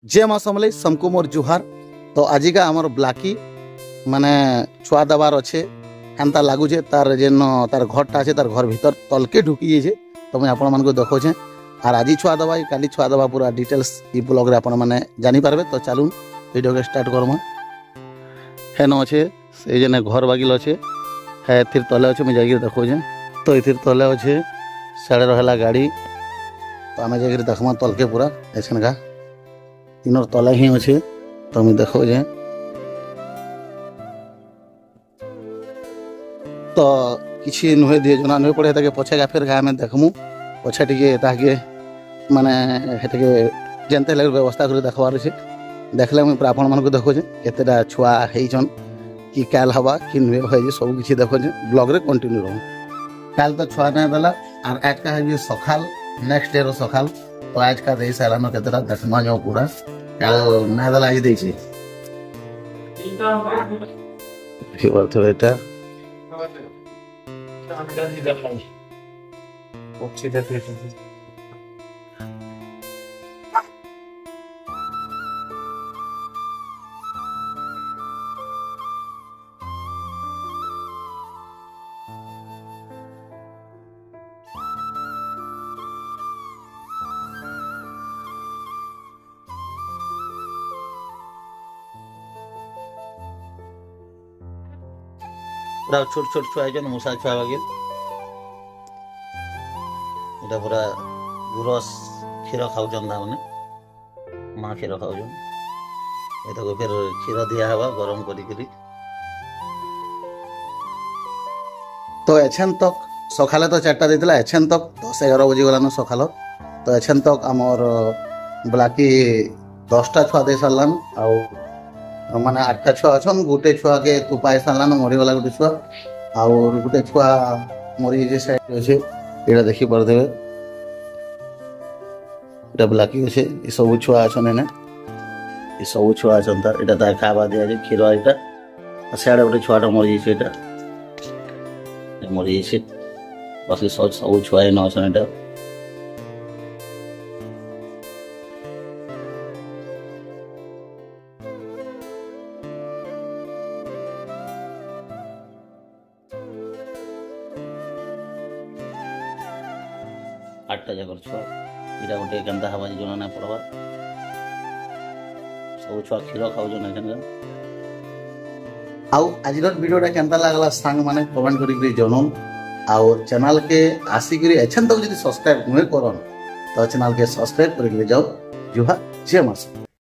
जे माँ समले समको मोर जुहार। तो आजिका आमर ब्लाकी माने छुआ दबार अच्छे एंता लगुचे तार जेन तार घरटा अच्छे तार घर भीतर तलके ढुकी जाइए। तो मुझे आपण मानक देखौछे आर आज छुआ दबा काली छुआ दबा पूरा डिटेल्स इ ब्लॉग रे आपण माने जानि पारबे। तो चलून वीडियो के स्टार्ट करमा। हेन अच्छे से जेने घर बागिल अच्छे है थिर तले अच्छे मुझे जाकर देखौछे। तो इथिर तले अच्छे साड़े रहा गाड़ी। तो आम जाकर देखमा तलके पूरा ऐसा का तीनों तले ही अच्छे। तो मुझे देखौछे तो किसी नुहे दिए जना नुहे पड़े ताके पछे फिर आम देखमु पछे टिके ताके माने हेतके जेनते लगे व्यवस्था कर देखबार अच्छे। देखले मुझे पूरा आपण मानक देखौछे केतेटा छुआ हेइछन कि काल हवा कि नुहे होई सब किछि देखौछे। ब्लॉग रे कंटिन्यू रहू। काल तो छुआ नहीं देला और आज का है सकाल नेक्स्ट डे रो सकाल। तो आज का दे सालानो केतेटा देखमा जाओ पूरा काल नहीं देला आज देछि फिर तो बेटा पूरा छोट छोट छुआ है मूसा छुआ बागिल इटा पूरा गुरस क्षीर खाऊन मैंने माँ क्षीर खाऊन ये फिर क्षीर दिया हवा गरम करी। तो एछन तक सकाले तो 4टा देता एछन तक 10-11 बजे गलान सकाल। तो एछन तक आमर ब्लाकी 10टा छुआ दे सारान आउ माने 8टा छुआ अच्छन गोटे छुआ के तुपाई सारान मरीगला गोटे छुआ आउ गोटे छुआ मरी जे साइड अच्छे ये देखी पारे। ये ब्लाकी अच्छे ये सब छुआ अच्छन एने ये सब छुआ अच्छन तार ये तार खावा दिया जे क्षीर यहाँ सियाड़े गोटे छुआटा मरी जाइए मरी जाइए बाकी सब छुआ एन अच्छन ये 8टा जगह छुआ इटा गोटे केन्ता हवा जना ना पड़वा सब छुआ क्षीर खाऊन। आउ आज वीडियोटा केन्ता लागला सांग माने कमेंट करी जनन। आउ चैनल के आसिक एछन तक जब सब्सक्राइब नुहे करन तो चैनल के सब्सक्राइब करके जाओ। जुहा जय मां।